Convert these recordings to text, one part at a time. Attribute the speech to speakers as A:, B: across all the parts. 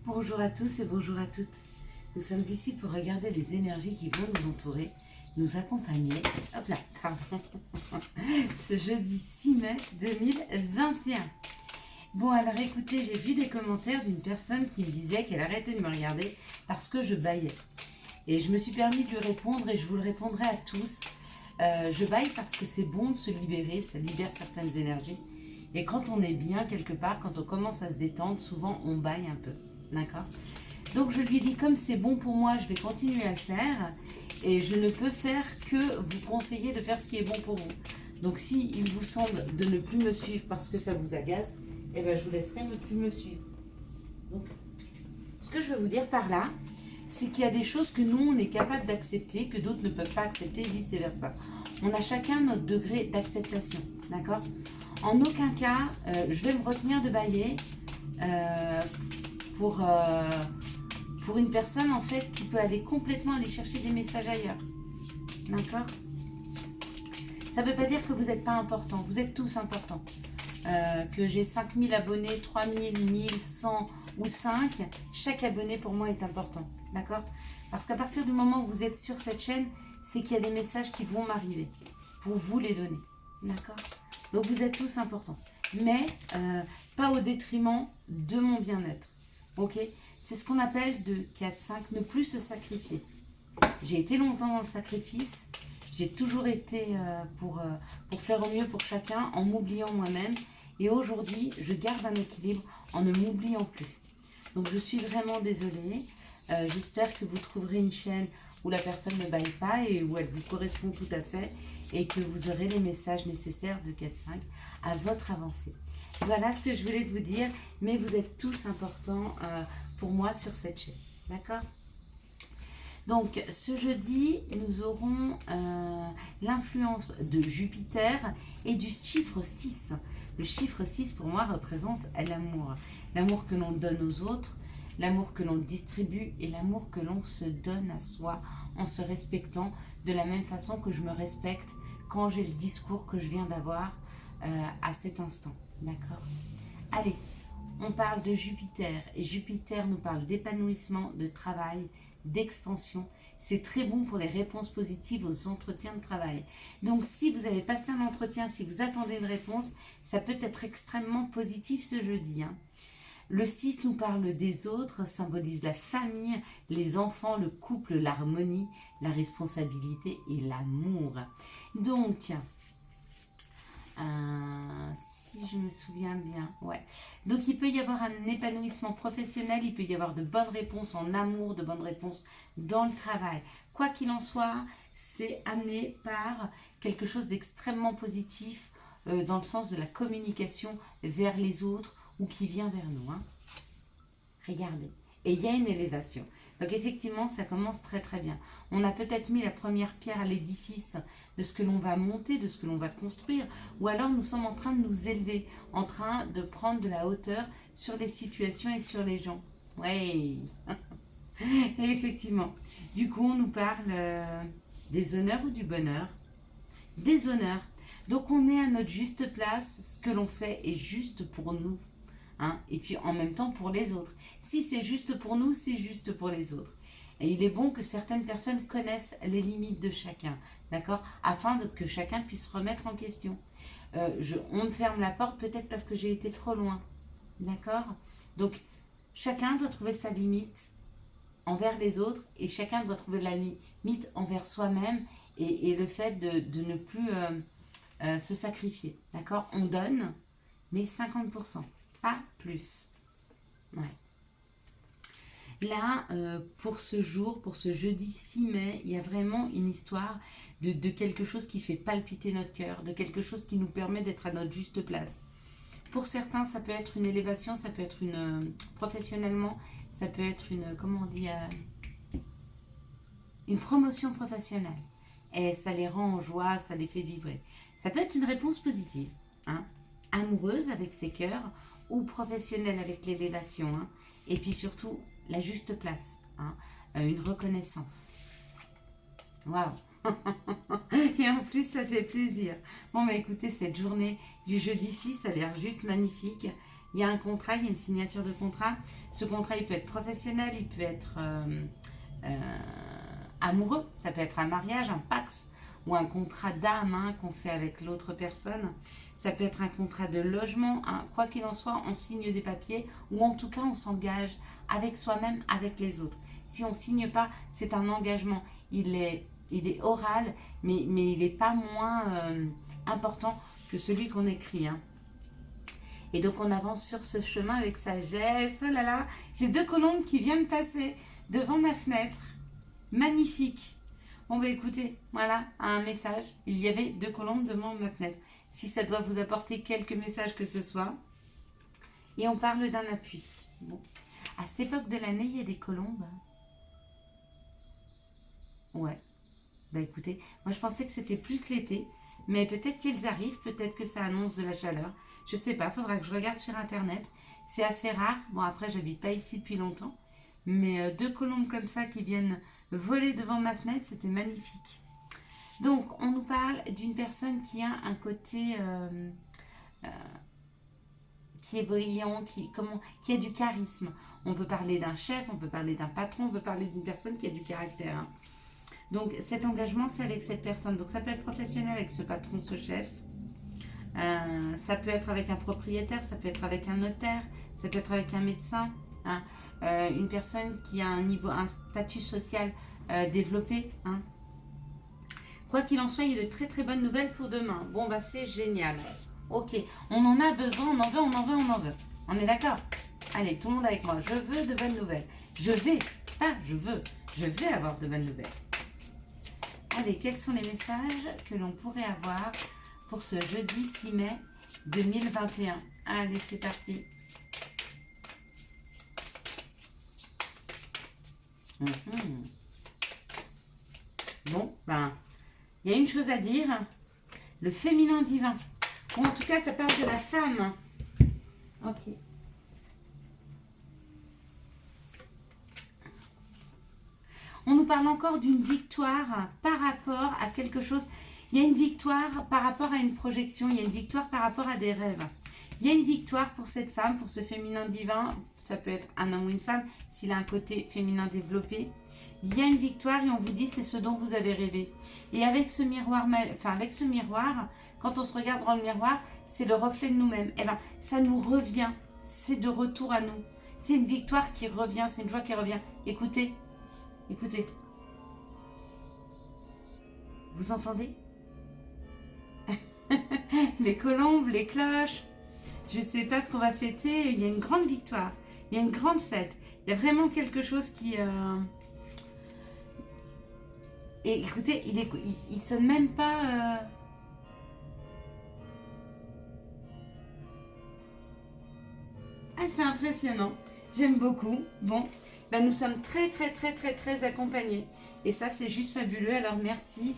A: Bonjour à tous et bonjour à toutes. Nous sommes ici pour regarder les énergies qui vont nous entourer, nous accompagner, hop là, pardon, ce jeudi 6 mai 2021. Bon alors écoutez, j'ai vu des commentaires d'une personne qui me disait qu'elle arrêtait de me regarder parce que je bâillais. Et je me suis permis de lui répondre et je vous le répondrai à tous. Je bâille parce que c'est bon de se libérer, ça libère certaines énergies. Et quand on est bien quelque part, quand on commence à se détendre, souvent on bâille un peu. D'accord? Donc je lui ai dit, comme c'est bon pour moi, je vais continuer à le faire. Et je ne peux faire que vous conseiller de faire ce qui est bon pour vous. Donc si il vous semble de ne plus me suivre parce que ça vous agace, eh ben, je vous laisserai ne plus me suivre. Donc, ce que je veux vous dire par là, c'est qu'il y a des choses que nous, on est capable d'accepter, que d'autres ne peuvent pas accepter, vice-versa. On a chacun notre degré d'acceptation, d'accord? En aucun cas, je vais me retenir de bâiller pour une personne, en fait, qui peut aller complètement aller chercher des messages ailleurs, d'accord? Ça ne veut pas dire que vous n'êtes pas important, vous êtes tous importants. Que j'ai 5000 abonnés, 3000, 1100 ou 5, chaque abonné pour moi est important, d'accord? Parce qu'à partir du moment où vous êtes sur cette chaîne, c'est qu'il y a des messages qui vont m'arriver pour vous les donner, d'accord? Donc vous êtes tous importants, mais pas au détriment de mon bien-être, ok? C'est ce qu'on appelle de 4, 5, ne plus se sacrifier. J'ai été longtemps dans le sacrifice, j'ai toujours été pour faire au mieux pour chacun en m'oubliant moi-même. Et aujourd'hui, je garde un équilibre en ne m'oubliant plus. Donc je suis vraiment désolée. J'espère que vous trouverez une chaîne où la personne ne baille pas et où elle vous correspond tout à fait et que vous aurez les messages nécessaires de 4-5 à votre avancée. Voilà ce que je voulais vous dire, mais vous êtes tous importants pour moi sur cette chaîne. D'accord ? Donc ce jeudi, nous aurons l'influence de Jupiter et du chiffre 6. Le chiffre 6 pour moi représente l'amour. L'amour que l'on donne aux autres, l'amour que l'on distribue et l'amour que l'on se donne à soi en se respectant de la même façon que je me respecte quand j'ai le discours que je viens d'avoir à cet instant. D'accord ? Allez, on parle de Jupiter et Jupiter nous parle d'épanouissement, de travail, d'expansion. C'est très bon pour les réponses positives aux entretiens de travail. Donc si vous avez passé un entretien, si vous attendez une réponse, ça peut être extrêmement positif ce jeudi. Le 6 nous parle des autres, symbolise la famille, les enfants, le couple, l'harmonie, la responsabilité et l'amour. Donc, si je me souviens bien, ouais. Donc il peut y avoir un épanouissement professionnel, il peut y avoir de bonnes réponses en amour, de bonnes réponses dans le travail. Quoi qu'il en soit, c'est amené par quelque chose d'extrêmement positif dans le sens de la communication vers les autres ou qui vient vers nous. Regardez. Et il y a une élévation. Donc effectivement, ça commence très très bien. On a peut-être mis la première pierre à l'édifice de ce que l'on va monter, de ce que l'on va construire, ou alors nous sommes en train de nous élever, en train de prendre de la hauteur sur les situations et sur les gens. Oui. Et effectivement, du coup, on nous parle des honneurs ou du bonheur? Des honneurs. Donc on est à notre juste place, ce que l'on fait est juste pour nous. Et puis en même temps pour les autres. Si c'est juste pour nous, c'est juste pour les autres. Et il est bon que certaines personnes connaissent les limites de chacun, d'accord? Afin que chacun puisse remettre en question. On me ferme la porte peut-être parce que j'ai été trop loin, d'accord? Donc chacun doit trouver sa limite envers les autres et chacun doit trouver la limite envers soi-même et le fait de ne plus se sacrifier, d'accord? On donne, mais 50%. Pas plus. Ouais. Là, pour ce jour, pour ce jeudi 6 mai, il y a vraiment une histoire de quelque chose qui fait palpiter notre cœur, de quelque chose qui nous permet d'être à notre juste place. Pour certains, ça peut être une élévation, ça peut être professionnellement, ça peut être comment on dit, une promotion professionnelle. Et ça les rend en joie, ça les fait vibrer. Ça peut être une réponse positive, amoureuse avec ses cœurs, ou professionnelle avec l'élévation, et puis surtout la juste place, une reconnaissance. Waouh. Et en plus ça fait plaisir. Bon bah écoutez, cette journée du jeudi 6 a l'air juste magnifique. il y a un contrat, il y a une signature de contrat. Ce contrat, il peut être professionnel, il peut être amoureux, ça peut être un mariage, un pax, ou un contrat d'âme hein, qu'on fait avec l'autre personne. Ça peut être un contrat de logement, hein. Quoi qu'il en soit, on signe des papiers, ou en tout cas, on s'engage avec soi-même, avec les autres. Si on ne signe pas, c'est un engagement. Il est oral, mais il n'est pas moins important que celui qu'on écrit. Hein. Et donc, on avance sur ce chemin avec sagesse. Oh là là, j'ai 2 colombes qui viennent passer devant ma fenêtre. Magnifique. Bon, bah écoutez, voilà un message. Il y avait 2 colombes devant ma fenêtre. Si ça doit vous apporter quelques messages que ce soit. Et on parle d'un appui. Bon. À cette époque de l'année, il y a des colombes. Ouais. Bah écoutez, moi je pensais que c'était plus l'été. Mais peut-être qu'elles arrivent, peut-être que ça annonce de la chaleur. Je sais pas, faudra que je regarde sur internet. C'est assez rare. Bon, après, j'habite pas ici depuis longtemps. Mais 2 colombes comme ça qui viennent voler devant ma fenêtre, c'était magnifique. Donc, on nous parle d'une personne qui a un côté qui est brillant, qui a du charisme. On peut parler d'un chef, on peut parler d'un patron, on peut parler d'une personne qui a du caractère. Hein. Donc cet engagement, c'est avec cette personne. Donc ça peut être professionnel avec ce patron, ce chef. Ça peut être avec un propriétaire, ça peut être avec un notaire, ça peut être avec un médecin. Hein. Une personne qui a un statut social développé. Hein. Quoi qu'il en soit, il y a de très très bonnes nouvelles pour demain. Bon, bah c'est génial. Ok, on en a besoin, on en veut, on en veut, on en veut. On est d'accord? Allez, tout le monde avec moi. Je veux de bonnes nouvelles. Je vais avoir de bonnes nouvelles. Allez, quels sont les messages que l'on pourrait avoir pour ce jeudi 6 mai 2021? Allez, c'est parti. Bon, ben, il y a une chose à dire. Le féminin divin. Ou en tout cas, ça parle de la femme. Ok. On nous parle encore d'une victoire par rapport à quelque chose. Il y a une victoire par rapport à une projection. Il y a une victoire par rapport à des rêves. Il y a une victoire pour cette femme, pour ce féminin divin. Ça peut être un homme ou une femme, s'il a un côté féminin développé. Il y a une victoire et on vous dit c'est ce dont vous avez rêvé. Et avec ce miroir, quand on se regarde dans le miroir, c'est le reflet de nous-mêmes. Eh bien, ça nous revient. C'est de retour à nous. C'est une victoire qui revient, c'est une joie qui revient. Écoutez. Écoutez, vous entendez? Les colombes, les cloches, je ne sais pas ce qu'on va fêter, il y a une grande victoire, il y a une grande fête, il y a vraiment quelque chose qui... Et écoutez, il sonne même pas... Ah, c'est impressionnant, j'aime beaucoup, bon... Ben, nous sommes très très très très très accompagnés et ça c'est juste fabuleux. Alors merci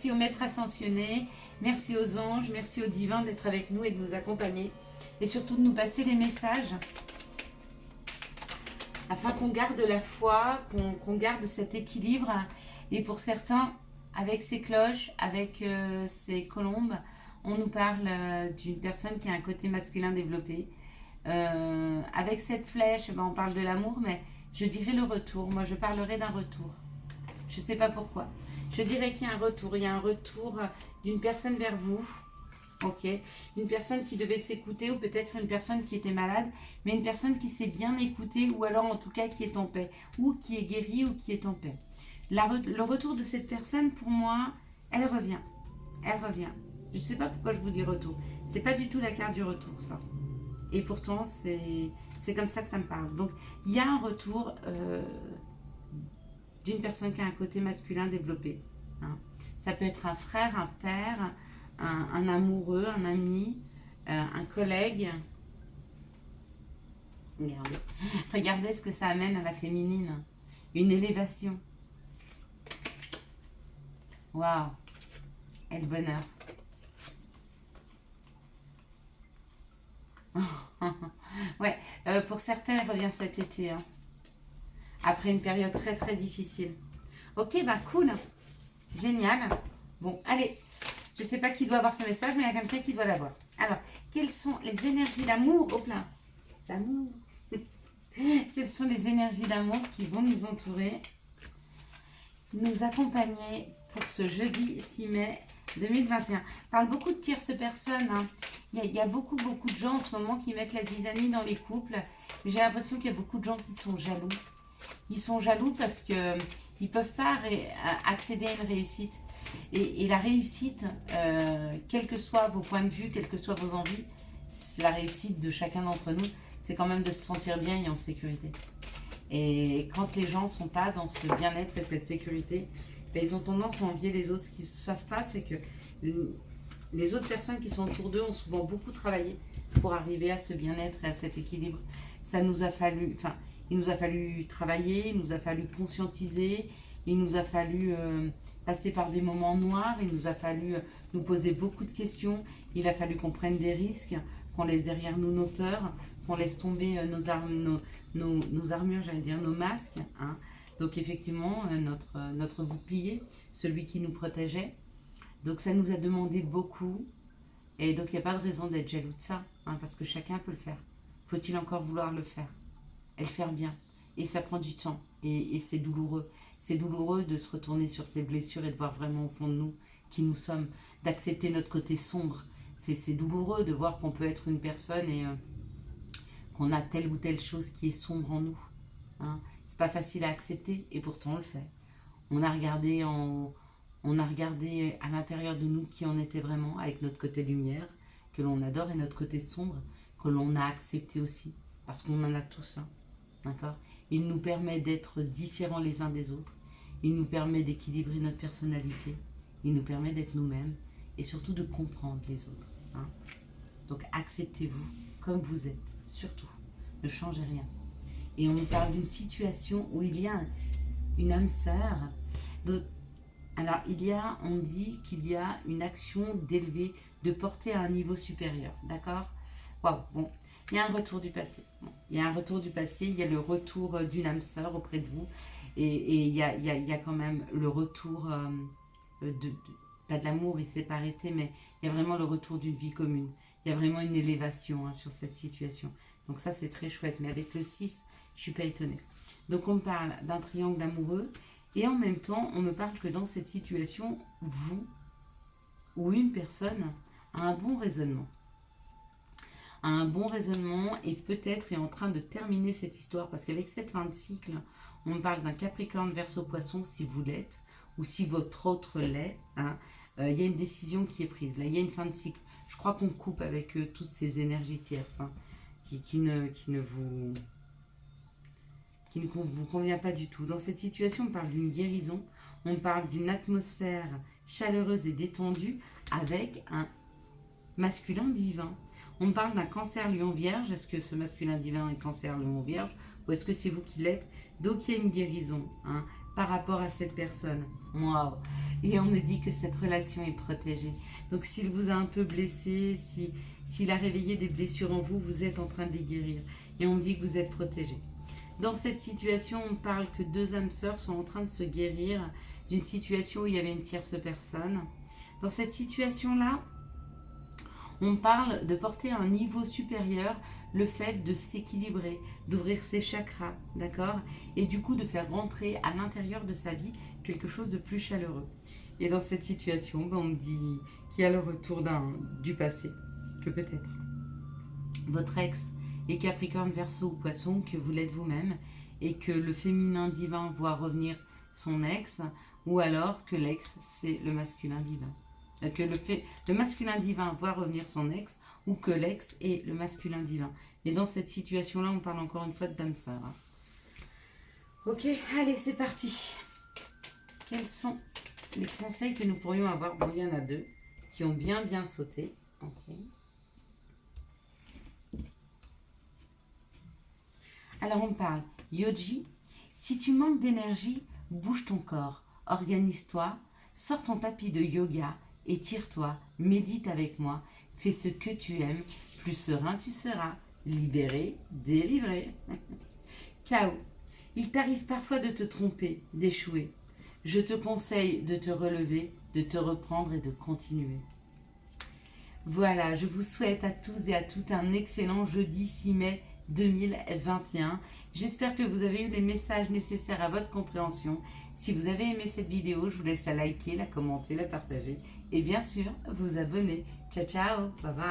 A: aux maîtres ascensionnés, merci aux anges, merci aux divins d'être avec nous et de nous accompagner et surtout de nous passer les messages afin qu'on garde la foi, qu'on garde cet équilibre. Et pour certains, avec ces cloches, avec ces colombes, on nous parle d'une personne qui a un côté masculin développé. Avec cette flèche, ben, on parle de l'amour, mais je dirais le retour. Moi, je parlerai d'un retour. Je ne sais pas pourquoi. Je dirais qu'il y a un retour. Il y a un retour d'une personne vers vous. Ok. Une personne qui devait s'écouter ou peut-être une personne qui était malade, mais une personne qui s'est bien écoutée ou alors en tout cas qui est en paix ou qui est guérie ou qui est en paix. Le retour de cette personne, pour moi, elle revient. Elle revient. Je ne sais pas pourquoi je vous dis retour. C'est pas du tout la carte du retour, ça. Et pourtant, c'est comme ça que ça me parle. Donc, il y a un retour d'une personne qui a un côté masculin développé. Hein. Ça peut être un frère, un père, un amoureux, un ami, un collègue. Regardez ce que ça amène à la féminine. Une élévation. Waouh! Et le bonheur. Ouais, pour certains, elle revient cet été. Hein. Après une période très très difficile. Ok, bah cool. Génial. Bon, allez. Je sais pas qui doit avoir ce message, mais il y a quelqu'un qui doit l'avoir. Alors, quelles sont les énergies d'amour au plein? d'amour. Quelles sont les énergies d'amour qui vont nous entourer, nous accompagner pour ce jeudi 6 mai 2021. On parle beaucoup de tierces personnes. Hein. Il y a beaucoup de gens en ce moment qui mettent la zizanie dans les couples. Mais j'ai l'impression qu'il y a beaucoup de gens qui sont jaloux. Ils sont jaloux parce qu'ils ne peuvent pas accéder à une réussite. Et la réussite, quels que soient vos points de vue, quelles que soient vos envies, la réussite de chacun d'entre nous, c'est quand même de se sentir bien et en sécurité. Et quand les gens ne sont pas dans ce bien-être et cette sécurité, ben, ils ont tendance à envier les autres. Ce qu'ils ne savent pas, c'est que les autres personnes qui sont autour d'eux ont souvent beaucoup travaillé pour arriver à ce bien-être et à cet équilibre. Il nous a fallu travailler, il nous a fallu conscientiser, il nous a fallu passer par des moments noirs, il nous a fallu nous poser beaucoup de questions, il a fallu qu'on prenne des risques, qu'on laisse derrière nous nos peurs, qu'on laisse tomber nos armures, j'allais dire nos masques. Hein. Donc effectivement, notre bouclier, celui qui nous protégeait. Donc ça nous a demandé beaucoup. Et donc il n'y a pas de raison d'être jaloux de ça, hein, parce que chacun peut le faire. Faut-il encore vouloir le faire et le faire bien. Et ça prend du temps. Et c'est douloureux. C'est douloureux de se retourner sur ses blessures et de voir vraiment au fond de nous qui nous sommes. D'accepter notre côté sombre. C'est douloureux de voir qu'on peut être une personne et qu'on a telle ou telle chose qui est sombre en nous. Hein. C'est pas facile à accepter et pourtant on le fait. On a regardé à l'intérieur de nous qui on était vraiment, avec notre côté lumière, que l'on adore, et notre côté sombre, que l'on a accepté aussi, parce qu'on en a tous un. D'accord ? Il nous permet d'être différents les uns des autres. Il nous permet d'équilibrer notre personnalité. Il nous permet d'être nous-mêmes et surtout de comprendre les autres. Hein. Donc acceptez-vous comme vous êtes, surtout. Ne changez rien. Et on nous parle d'une situation où il y a une âme sœur. Alors on dit qu'il y a une action d'élever, de porter à un niveau supérieur. D'accord ? Waouh, bon. Il y a un retour du passé. Bon, il y a un retour du passé, il y a le retour d'une âme sœur auprès de vous. Et il y a quand même le retour pas de l'amour, il ne s'est pas arrêté, mais il y a vraiment le retour d'une vie commune. Il y a vraiment une élévation sur cette situation. Donc ça, c'est très chouette. Mais avec le 6, je ne suis pas étonnée. Donc on me parle d'un triangle amoureux. Et en même temps, on me parle que dans cette situation, vous ou une personne a un bon raisonnement. Et peut-être est en train de terminer cette histoire, parce qu'avec cette fin de cycle, on me parle d'un Capricorne Verseau Poisson si vous l'êtes, ou si votre autre l'est. Hein. Y a une décision qui est prise, là il y a une fin de cycle. Je crois qu'on coupe avec toutes ces énergies tierces qui ne vous convient pas du tout. Dans cette situation, on parle d'une guérison, on parle d'une atmosphère chaleureuse et détendue avec un masculin divin. On parle d'un Cancer Lion Vierge. Est-ce que ce masculin divin est Cancer Lion Vierge ou est-ce que c'est vous qui l'êtes? Donc il y a une guérison par rapport à cette personne. Waouh! Et on me dit que cette relation est protégée. Donc s'il vous a un peu blessé, s'il a réveillé des blessures en vous, vous êtes en train de les guérir. Et on me dit que vous êtes protégé. Dans cette situation, on parle que deux âmes sœurs sont en train de se guérir d'une situation où il y avait une tierce personne. Dans cette situation-là, on parle de porter à un niveau supérieur le fait de s'équilibrer, d'ouvrir ses chakras, d'accord? Et du coup de faire rentrer à l'intérieur de sa vie quelque chose de plus chaleureux. Et dans cette situation, on me dit qu'il y a le retour du passé, que peut-être votre ex est Capricorne, Verseau ou Poisson, que vous l'êtes vous-même, et que le féminin divin voit revenir son ex, ou alors que l'ex c'est le masculin divin. Que le masculin divin voit revenir son ex, ou que l'ex est le masculin divin. Mais dans cette situation-là, on parle encore une fois de dame sœur. Ok, allez, c'est parti. Quels sont les conseils que nous pourrions avoir? Bon, il y en a deux qui ont bien sauté. Ok. Alors, on parle Yoji. Si tu manques d'énergie, bouge ton corps, organise-toi, sors ton tapis de yoga, étire-toi, médite avec moi, fais ce que tu aimes, plus serein tu seras, libéré, délivré. Chaos. Il t'arrive parfois de te tromper, d'échouer. Je te conseille de te relever, de te reprendre et de continuer. Voilà, je vous souhaite à tous et à toutes un excellent jeudi 6 mai 2021. J'espère que vous avez eu les messages nécessaires à votre compréhension. Si vous avez aimé cette vidéo, je vous laisse la liker, la commenter, la partager et bien sûr vous abonner. Ciao ciao, bye bye.